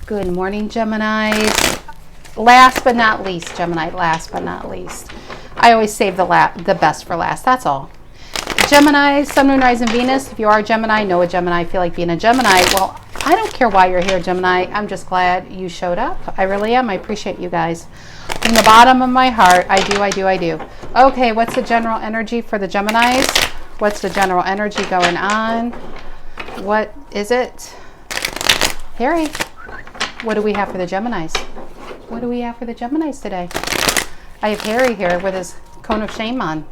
Good morning, Geminis. Last but not least, Gemini, last but not least. I always save the best for last, that's all. Gemini, Sun, Moon, Rising, Venus. If you are a Gemini, know a Gemini, feel like being a Gemini. Well, I don't care why you're here, Gemini. I'm just glad you showed up. I really am. I appreciate you guys. From the bottom of my heart, I do. Okay, what's the general energy for the Geminis? What's the general energy going on? What is it? Harry, what do we have for the Geminis? What do we have for the Geminis today? I have Harry here with his cone of shame on.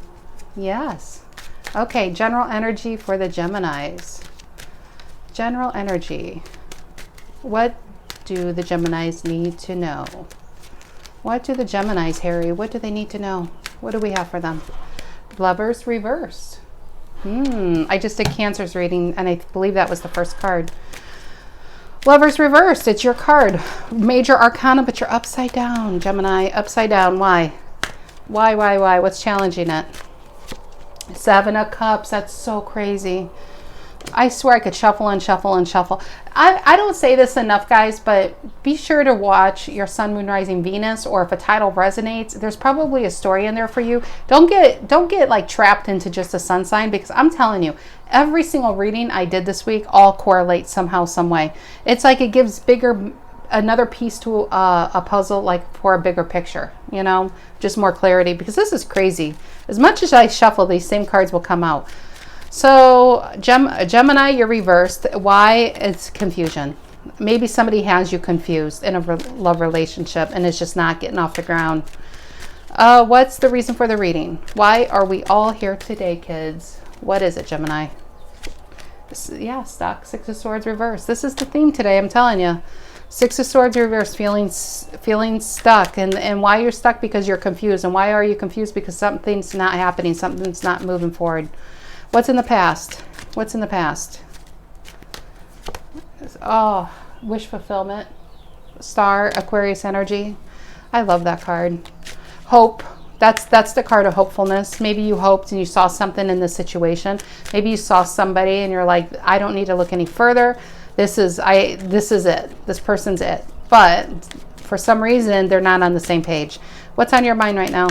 Yes. Okay, general energy for the Geminis. General energy. What do the Geminis need to know? What do the Geminis, Harry, what do they need to know? What do we have for them? Lovers reversed. I just did Cancer's reading, and I believe that was the first card. Lovers reversed. It's your card. Major Arcana, but you're upside down, Gemini. Upside down. Why? Why? What's challenging it? Seven of Cups. That's so crazy. I swear I could shuffle and shuffle and shuffle. I don't say this enough, guys, but be sure to watch your Sun, Moon, Rising, Venus, or if a title resonates, there's probably a story in there for you. Don't get like trapped into just a sun sign, because I'm telling you, every single reading I did this week all correlates somehow, some way. It's like it gives another piece to a puzzle, like for a bigger picture, you know, just more clarity, because this is crazy. As much as I shuffle, these same cards will come out. So Gemini, you're reversed. Why? It's confusion. Maybe somebody has you confused in a love relationship and it's just not getting off the ground. What's the reason for the reading? Why are we all here today, kids? What is it, Gemini? Yeah, stuck. Six of Swords reversed. This is the theme today, I'm telling you. Six of Swords reversed, feeling stuck. And why you're stuck? Because you're confused. And why are you confused? Because something's not happening. Something's not moving forward. What's in the past? What's in the past? Oh, wish fulfillment. Star, Aquarius energy. I love that card. Hope. That's the card of hopefulness. Maybe you hoped and you saw something in this situation. Maybe you saw somebody and you're like, I don't need to look any further. This is it. This person's it. But for some reason, they're not on the same page. What's on your mind right now?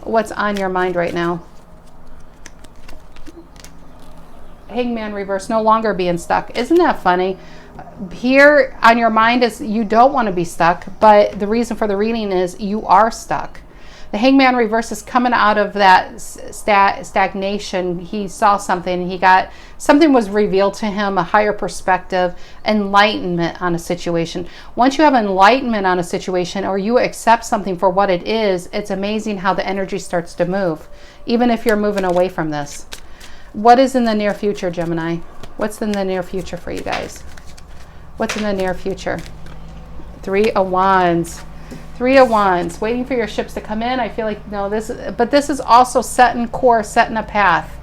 What's on your mind right now? Hangman reverse, no longer being stuck. Isn't that funny? Here on your mind is you don't want to be stuck, but the reason for the reading is you are stuck. The Hangman reverse is coming out of that stagnation. He saw something. Something was revealed to him, a higher perspective, enlightenment on a situation. Once you have enlightenment on a situation, or you accept something for what it is, it's amazing how the energy starts to move, even if you're moving away from this. What is in the near future, Gemini? What's in the near future for you guys? What's in the near future? Three of Wands. Three of Wands. Waiting for your ships to come in. I feel like, no, this is also setting course, setting a path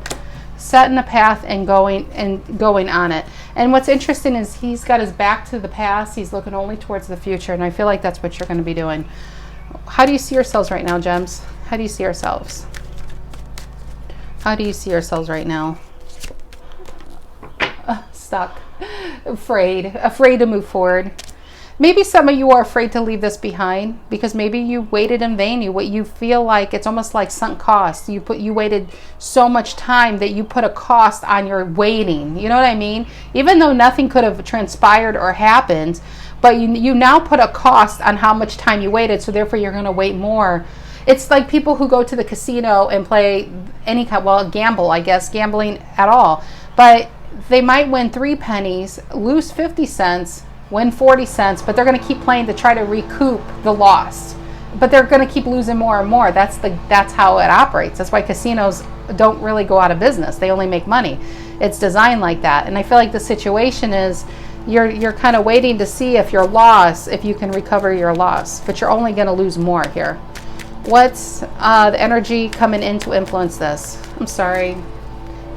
and going on it. And what's interesting is he's got his back to the past. He's looking only towards the future. And I feel like that's what you're going to be doing. How do you see yourselves right now, Gems? How do you see yourselves? How do you see yourselves right now? Stuck. Afraid to move forward. Maybe some of you are afraid to leave this behind because maybe you waited in vain. You feel like it's almost like sunk cost. You waited so much time that you put a cost on your waiting. You know what I mean? Even though nothing could have transpired or happened, but you now put a cost on how much time you waited, so therefore you're going to wait more. It's like people who go to the casino and play any kind, well, gamble, I guess, gambling at all. But they might win 3 pennies, lose 50 cents, win 40 cents, but they're going to keep playing to try to recoup the loss. But they're going to keep losing more and more. That's how it operates. That's why casinos don't really go out of business. They only make money. It's designed like that. And I feel like the situation is you're kind of waiting to see if if you can recover your loss, but you're only going to lose more here. What's the energy coming in to influence this? I'm sorry.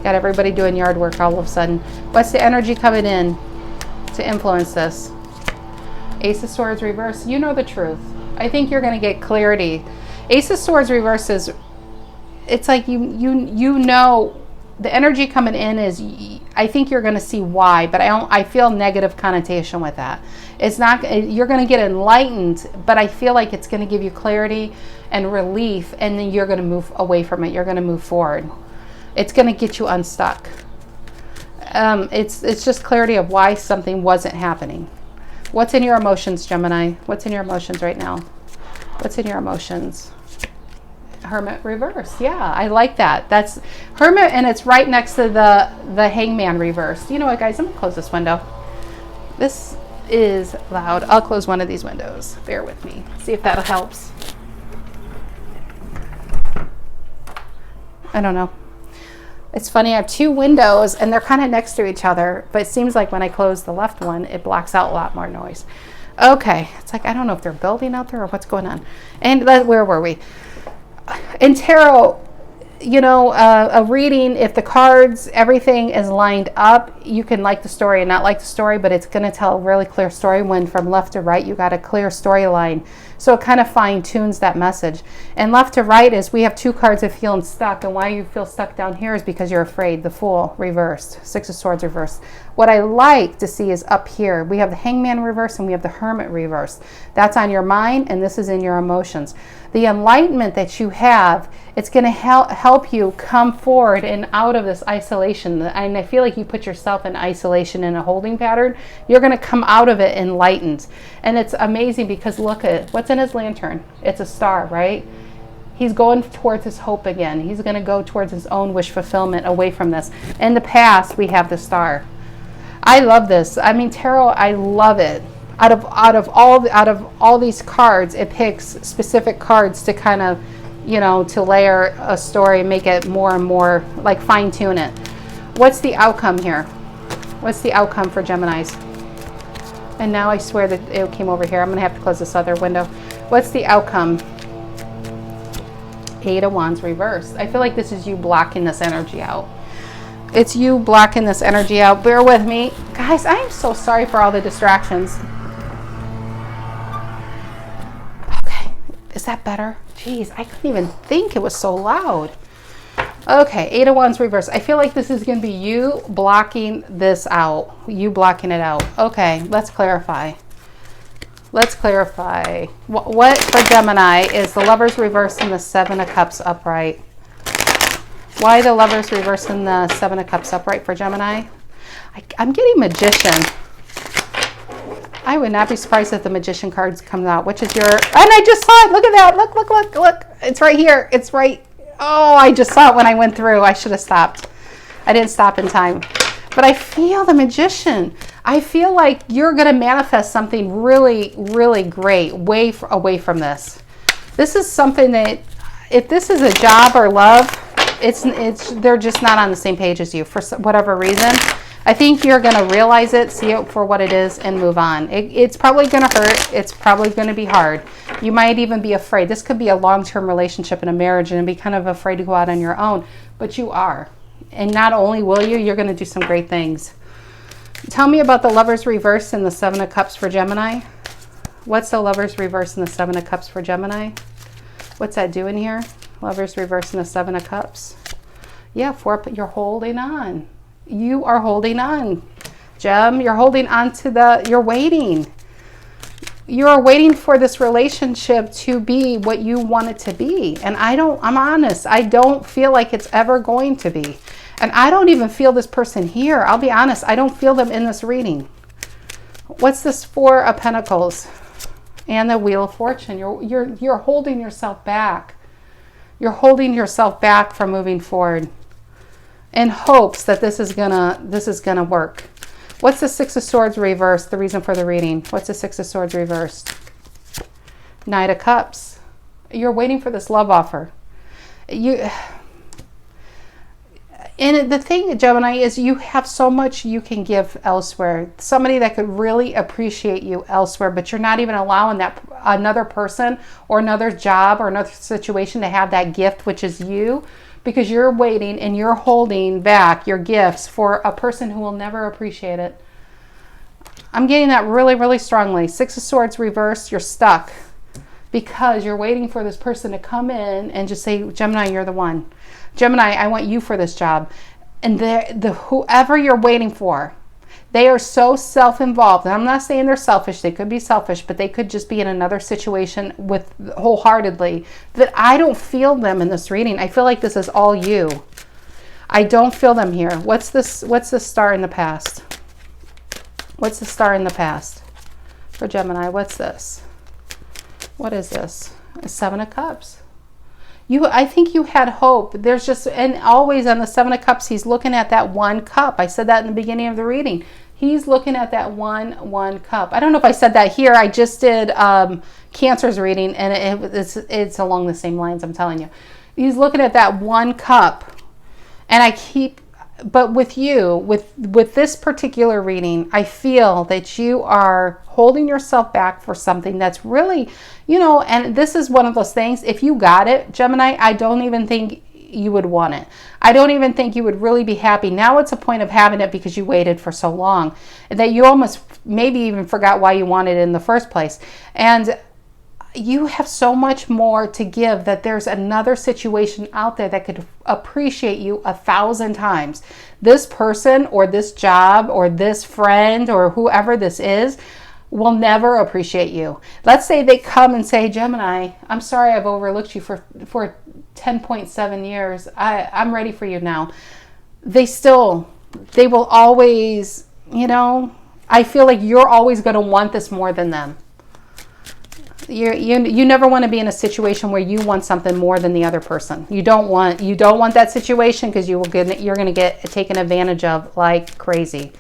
Got everybody doing yard work all of a sudden. What's the energy coming in to influence this? Ace of Swords reverse. You know the truth. I think you're going to get clarity. Ace of Swords reverse is, it's like you know, the energy coming in is, I think you're going to see why, but I feel negative connotation with that. It's not, you're going to get enlightened, but I feel like it's going to give you clarity and relief, and then you're going to move away from it. You're going to move forward. It's going to get you unstuck. It's just clarity of why something wasn't happening. What's in your emotions, Gemini? What's in your emotions right now? What's in your emotions? Hermit reverse. Yeah, I like that. That's Hermit, and it's right next to the Hangman reverse. You know what, guys? I'm going to close this window. This is loud. I'll close one of these windows. Bear with me. See if that helps. I don't know. It's funny, I have two windows and they're kind of next to each other, but it seems like when I close the left one, it blocks out a lot more noise. Okay, it's like, I don't know if they're building out there or what's going on. And where were we? In tarot, you know, a reading, if the cards, everything is lined up, you can like the story and not like the story, but it's going to tell a really clear story when from left to right, you got a clear storyline. So it kind of fine tunes that message. And left to right is we have two cards of feeling stuck. And why you feel stuck down here is because you're afraid. The Fool reversed, Six of Swords reversed. What I like to see is up here. We have the Hangman reversed and we have the Hermit reversed. That's on your mind, and this is in your emotions. The enlightenment that you have, it's going to help you come forward and out of this isolation. And I feel like you put yourself in isolation in a holding pattern. You're going to come out of it enlightened. And it's amazing because look at what's in his lantern. It's a star, right? He's going towards his hope again. He's going to go towards his own wish fulfillment away from this. In the past, we have the star. I love this. I mean, tarot, I love it. Out of all these cards, it picks specific cards to kind of, you know, to layer a story, make it more and more, like fine tune it. What's the outcome here? What's the outcome for Geminis? And now I swear that it came over here. I'm going to have to close this other window. What's the outcome? Eight of Wands reversed. I feel like this is you blocking this energy out. It's you blocking this energy out. Bear with me. Guys, I am so sorry for all the distractions. Okay, is that better? Jeez, I couldn't even think, it was so loud. Okay, Eight of Wands reversed. I feel like this is going to be you blocking this out. You blocking it out. Okay, let's clarify. Let's clarify. What for Gemini is the Lovers reversed and the Seven of Cups upright? Why the Lovers reversed and the Seven of Cups upright for Gemini? I'm getting Magician. I would not be surprised if the Magician cards come out, which is your, and I just saw it. Look at that. Look, look, look, look. It's right here. It's right. Oh, I just saw it when I went through. I should have stopped. I didn't stop in time. But I feel the Magician. I feel like you're going to manifest something really, really great away from this. This is something that, if this is a job or love, they're just not on the same page as you for whatever reason. I think you're going to realize it, see it for what it is, and move on. It's probably going to hurt. It's probably going to be hard. You might even be afraid. This could be a long-term relationship in a marriage and be kind of afraid to go out on your own, but you are. And not only will you, you're going to do some great things. Tell me about the Lovers reverse and the Seven of Cups for Gemini. What's the Lovers reverse and the Seven of Cups for Gemini? What's that doing here? Lovers reverse and the Seven of Cups. Yeah, you're holding on. You are holding on, Gem. You're holding on to you're waiting. You're waiting for this relationship to be what you want it to be. And I'm honest, I don't feel like it's ever going to be. And I don't even feel this person here. I'll be honest, I don't feel them in this reading. What's this Four of Pentacles? And the Wheel of Fortune. You're holding yourself back. You're holding yourself back from moving forward in hopes that this is gonna work. What's the Six of Swords reversed? The reason for the reading. What's the Six of Swords reversed? Knight of Cups. You're waiting for this love offer. And the thing, Gemini, is you have so much you can give elsewhere. Somebody that could really appreciate you elsewhere, but you're not even allowing that another person or another job or another situation to have that gift, which is you, because you're waiting and you're holding back your gifts for a person who will never appreciate it. I'm getting that really, really strongly. Six of Swords reversed, you're stuck because you're waiting for this person to come in and just say, Gemini, you're the one. Gemini, I want you for this job. And whoever you're waiting for, they are so self-involved. And I'm not saying they're selfish. They could be selfish, but they could just be in another situation with wholeheartedly, that I don't feel them in this reading. I feel like this is all you. I don't feel them here. What's this? What's the star in the past? What's the star in the past for Gemini? What's this? What is this? A 7 of Cups. I think you had hope. There's just, and always on the 7 of Cups, he's looking at that one cup. I said that in the beginning of the reading. He's looking at that one cup. I don't know if I said that here. I just did Cancer's reading, and it's along the same lines, I'm telling you. He's looking at that one cup, and but with you, with this particular reading, I feel that you are holding yourself back for something that's really, and this is one of those things, if you got it, Gemini, I don't even think you would want it. I don't even think you would really be happy. Now it's a point of having it because you waited for so long that you almost maybe even forgot why you wanted it in the first place. And you have so much more to give, that there's another situation out there that could appreciate you 1,000 times. This person or this job or this friend or whoever this is will never appreciate you. Let's say they come and say, Gemini, I'm sorry I've overlooked you for 10.7 years. I'm ready for you now. They will always, I feel like you're always going to want this more than them. You never want to be in a situation where you want something more than the other person. You don't want that situation, because you're going to get taken advantage of like crazy.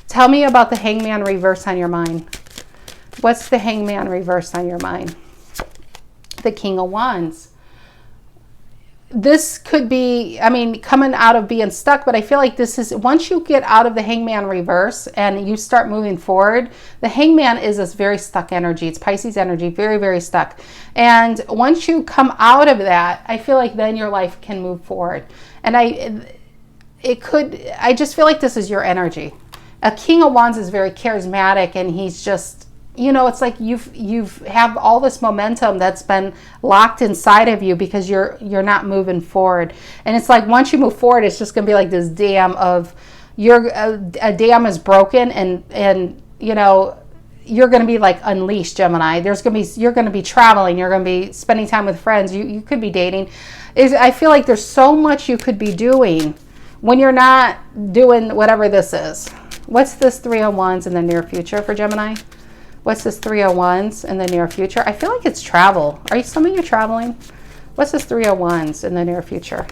Tell me about the Hangman reverse on your mind. What's the Hangman reverse on your mind? The King of Wands. This could be, coming out of being stuck, but I feel like this is, once you get out of the Hangman reverse and you start moving forward, the Hangman is this very stuck energy. It's Pisces energy, very, very stuck. And once you come out of that, I feel like then your life can move forward. And I just feel like this is your energy. A King of Wands is very charismatic, and he's just, it's like you've have all this momentum that's been locked inside of you because you're not moving forward. And it's like once you move forward, it's just going to be like this dam of a dam is broken, and you're going to be like unleashed, Gemini. You're going to be traveling, you're going to be spending time with friends, you could be dating. I feel like there's so much you could be doing when you're not doing whatever this is. What's this 3 of Wands in the near future for Gemini? What's this 3 of Wands in the near future? I feel like it's travel. Some of you traveling? What's this 3 of Wands in the near future?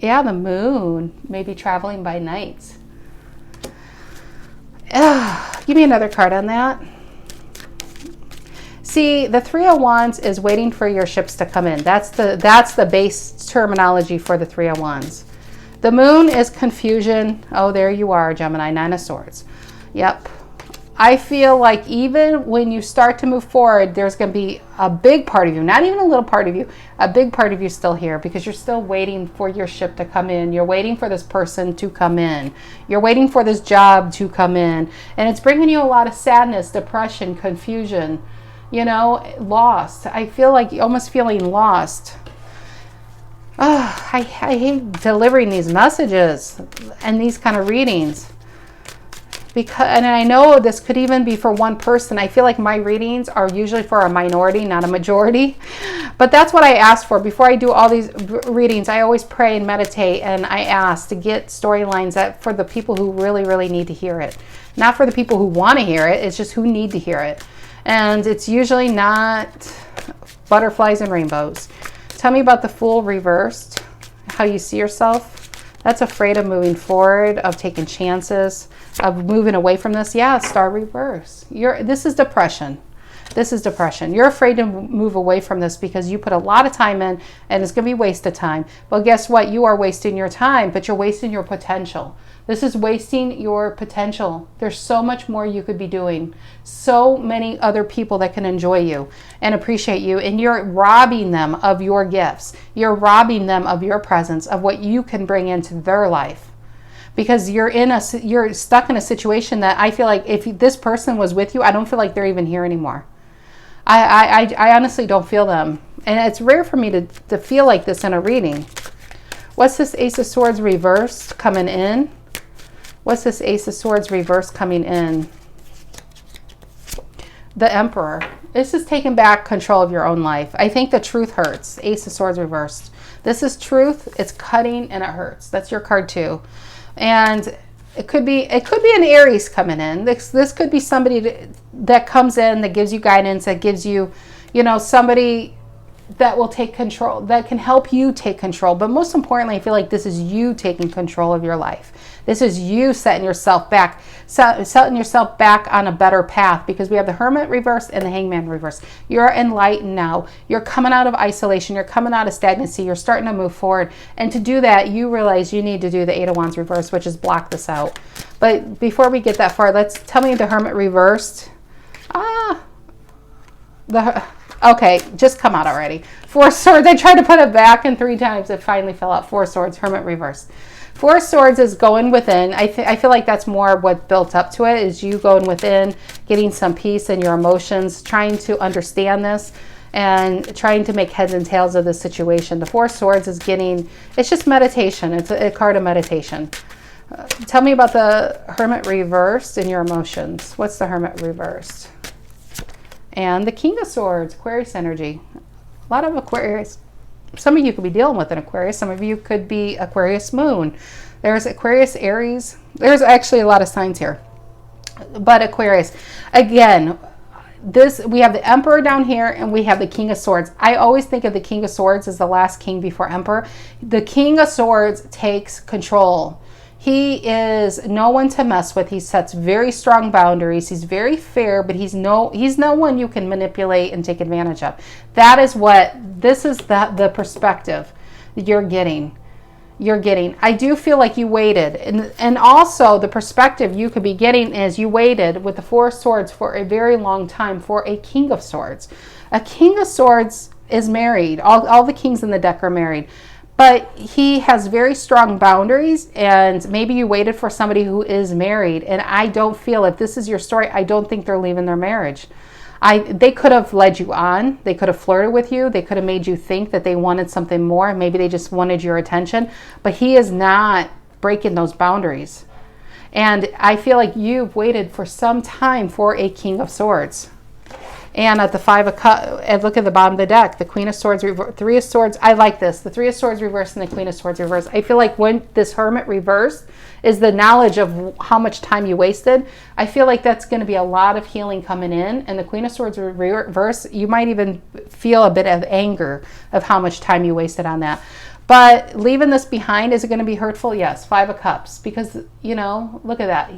Yeah, the moon. Maybe traveling by night. Give me another card on that. See, the 3 of Wands is waiting for your ships to come in. That's the base terminology for the 3 of Wands. The moon is confusion. Oh, there you are, Gemini, 9 of Swords. Yep. I feel like even when you start to move forward, there's going to be a big part of you, not even a little part of you, a big part of you still here, because you're still waiting for your ship to come in. You're waiting for this person to come in. You're waiting for this job to come in. And it's bringing you a lot of sadness, depression, confusion, lost. I feel like you're almost feeling lost. Oh, I hate delivering these messages and these kind of readings. And I know this could even be for one person. I feel like my readings are usually for a minority, not a majority. But that's what I ask for. Before I do all these readings, I always pray and meditate, and I ask to get storylines that for the people who really, really need to hear it. Not for the people who want to hear it. It's just who need to hear it. And it's usually not butterflies and rainbows. Tell me about the Fool reversed, how you see yourself. That's afraid of moving forward, of taking chances, of moving away from this. Yeah, Star reverse. This is depression. This is depression. You're afraid to move away from this because you put a lot of time in, and it's going to be wasted time. Well, guess what? You are wasting your time, but you're wasting your potential. This is wasting your potential. There's so much more you could be doing. So many other people that can enjoy you and appreciate you, and you're robbing them of your gifts. You're robbing them of your presence, of what you can bring into their life. Because you're stuck in a situation that I feel like if this person was with you, I don't feel like they're even here anymore. I honestly don't feel them. And it's rare for me to feel like this in a reading. What's this Ace of Swords reversed coming in? What's this Ace of Swords reversed coming in? The Emperor. This is taking back control of your own life. I think the truth hurts. Ace of Swords reversed. This is truth. It's cutting and it hurts. That's your card too. And it could be an Aries coming in. This could be somebody that comes in, that gives you guidance, that gives you, you know, somebody that will take control, that can help you take control. But most importantly, I feel like this is you taking control of your life. This is you setting yourself back on a better path, because we have the Hermit reversed and the Hangman reversed. You're enlightened now. You're coming out of isolation. You're coming out of stagnancy. You're starting to move forward. And to do that, you realize you need to do the Eight of Wands reversed, which is block this out. But before we get that far, tell me the Hermit reversed. Okay, just come out already. Four Swords. I tried to put it back, and 3 times it finally fell out. Four Swords, Hermit reversed. Four Swords is going within. I feel like that's more what built up to it, is you going within, getting some peace in your emotions, trying to understand this, and trying to make heads and tails of the situation. The Four Swords is it's just meditation. It's a card of meditation. Tell me about the Hermit reversed and your emotions. What's the Hermit reversed? And the King of Swords, Aquarius energy. A lot of Aquarius. Some of you could be dealing with an Aquarius. Some of you could be Aquarius moon. There's Aquarius, Aries. There's actually a lot of signs here. But Aquarius, again, we have the Emperor down here and we have the King of Swords. I always think of the King of Swords as the last king before Emperor. The King of Swords takes control. He is no one to mess with. He sets very strong boundaries. He's very fair, but he's no one you can manipulate and take advantage of. This is the perspective that you're getting. I do feel like you waited. And also the perspective you could be getting is you waited with the Four Swords for a very long time for a King of Swords. A King of Swords is married. All the kings in the deck are married. But he has very strong boundaries, and maybe you waited for somebody who is married. And I don't feel, if this is your story, I don't think they're leaving their marriage. They could have led you on. They could have flirted with you. They could have made you think that they wanted something more. Maybe they just wanted your attention. But he is not breaking those boundaries. And I feel like you've waited for some time for a King of Swords. And at the Five of Cups, and look at the bottom of the deck, the Queen of Swords, Three of Swords. I like this. The Three of Swords reversed and the Queen of Swords reversed. I feel like when this Hermit reversed is the knowledge of how much time you wasted. I feel like that's going to be a lot of healing coming in. And the Queen of Swords reversed, you might even feel a bit of anger of how much time you wasted on that. But leaving this behind, is it going to be hurtful? Yes. Five of Cups. Because, look at that.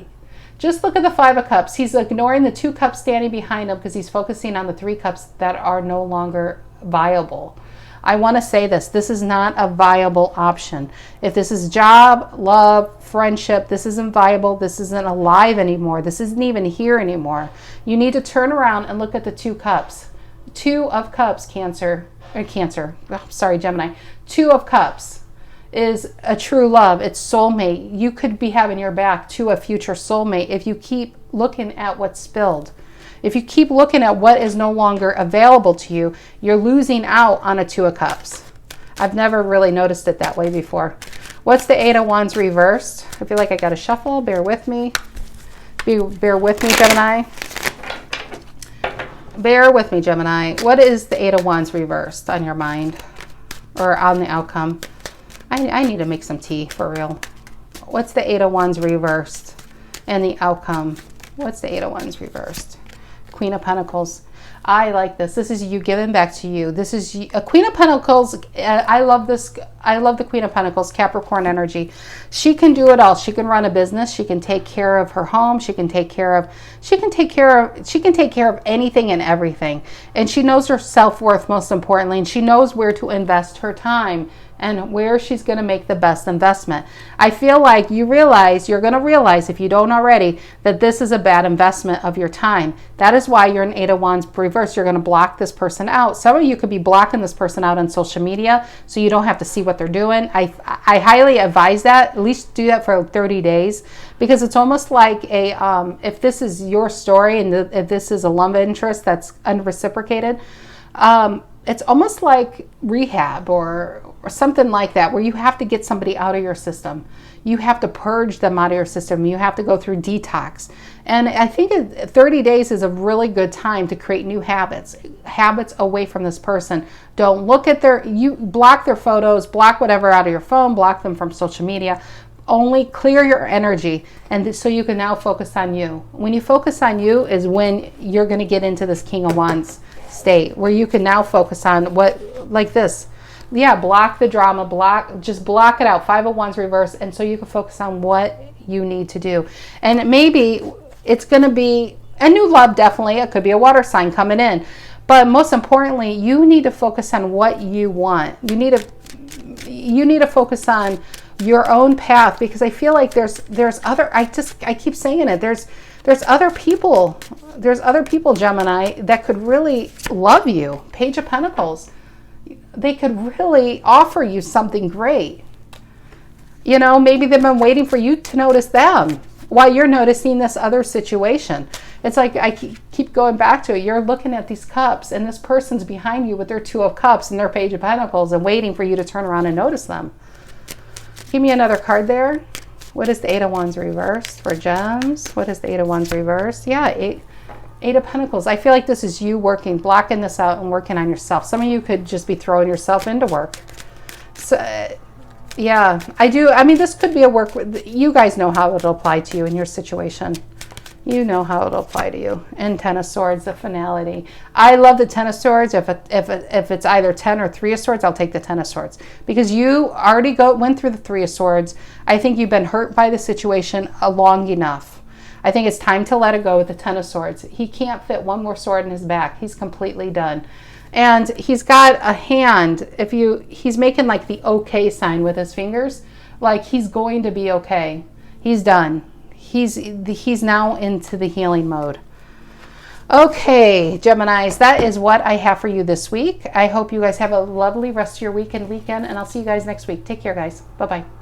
Just look at the Five of Cups. He's ignoring the 2 cups standing behind him because he's focusing on the 3 cups that are no longer viable. I want to say this is not a viable option. If this is job, love, friendship, this isn't viable. This isn't alive anymore. This isn't even here anymore. You need to turn around and look at the 2 cups. 2 of Cups, Gemini. 2 of Cups is a true love. It's soulmate. You could be having your back to a future soulmate if you keep looking at what's spilled. If you keep looking at what is no longer available to you, you're losing out on a 2 of Cups. I've never really noticed it that way before. What's the Eight of Wands reversed? I feel like I got to shuffle. Bear with me. Bear with me, Gemini. Bear with me, Gemini. What is the Eight of Wands reversed on your mind or on the outcome? I need to make some tea for real. What's the Eight of Wands reversed and the outcome? What's the Eight of Wands reversed? Queen of Pentacles. I like this. This is you giving back to you. This is a Queen of Pentacles. I love this. I love the Queen of Pentacles, Capricorn energy. She can do it all. She can run a business. She can take care of her home. She can take care of anything and everything. And she knows her self-worth, most importantly, and she knows where to invest her time and where she's going to make the best investment. I feel like you're going to realize, if you don't already, that this is a bad investment of your time. That is why you're an Eight of Wands reverse. You're going to block this person out. Some of you could be blocking this person out on social media so you don't have to see what they're doing. I highly advise that. At least do that for 30 days, because it's almost like if this is your story and if this is a love interest that's unreciprocated, it's almost like rehab or or something like that, where you have to get somebody out of your system. You have to purge them out of your system. You have to go through detox. And I think 30 days is a really good time to create new habits away from this person. Don't look at you block their photos, block whatever out of your phone, block them from social media. Only clear your energy, and so you can now focus on you. When you focus on you is when you're going to get into this King of Wands state, where you can now focus on like this. Yeah, block the drama, just block it out, 5 of Wands reverse, and so you can focus on what you need to do. And maybe it's going to be a new love, definitely. It could be a water sign coming in. But most importantly, you need to focus on what you want. You need to focus on your own path, because I feel like there's other, I keep saying it, there's other people, Gemini, that could really love you. Page of Pentacles. They could really offer you something great. You know, maybe they've been waiting for you to notice them while you're noticing this other situation. It's like I keep going back to it. You're looking at these cups, and this person's behind you with their 2 of Cups and their Page of Pentacles, and waiting for you to turn around and notice them. Give me another card there. What is the 8 of Wands reversed for gems? What is the 8 of Wands reversed? Yeah, 8 of Pentacles. I feel like this is you blocking this out and working on yourself. Some of you could just be throwing yourself into work. So, yeah, I do. I mean, this could be a work. You guys know how it'll apply to you in your situation. You know how it'll apply to you. And 10 of Swords, the finality. I love the 10 of Swords. If it's either 10 or 3 of Swords, I'll take the 10 of Swords. Because you already went through the 3 of Swords. I think you've been hurt by the situation long enough. I think it's time to let it go with the 10 of Swords. He can't fit one more sword in his back. He's completely done. And he's got a hand. He's making like the okay sign with his fingers. Like he's going to be okay. He's done. He's now into the healing mode. Okay, Geminis, that is what I have for you this week. I hope you guys have a lovely rest of your week and weekend, and I'll see you guys next week. Take care, guys. Bye-bye.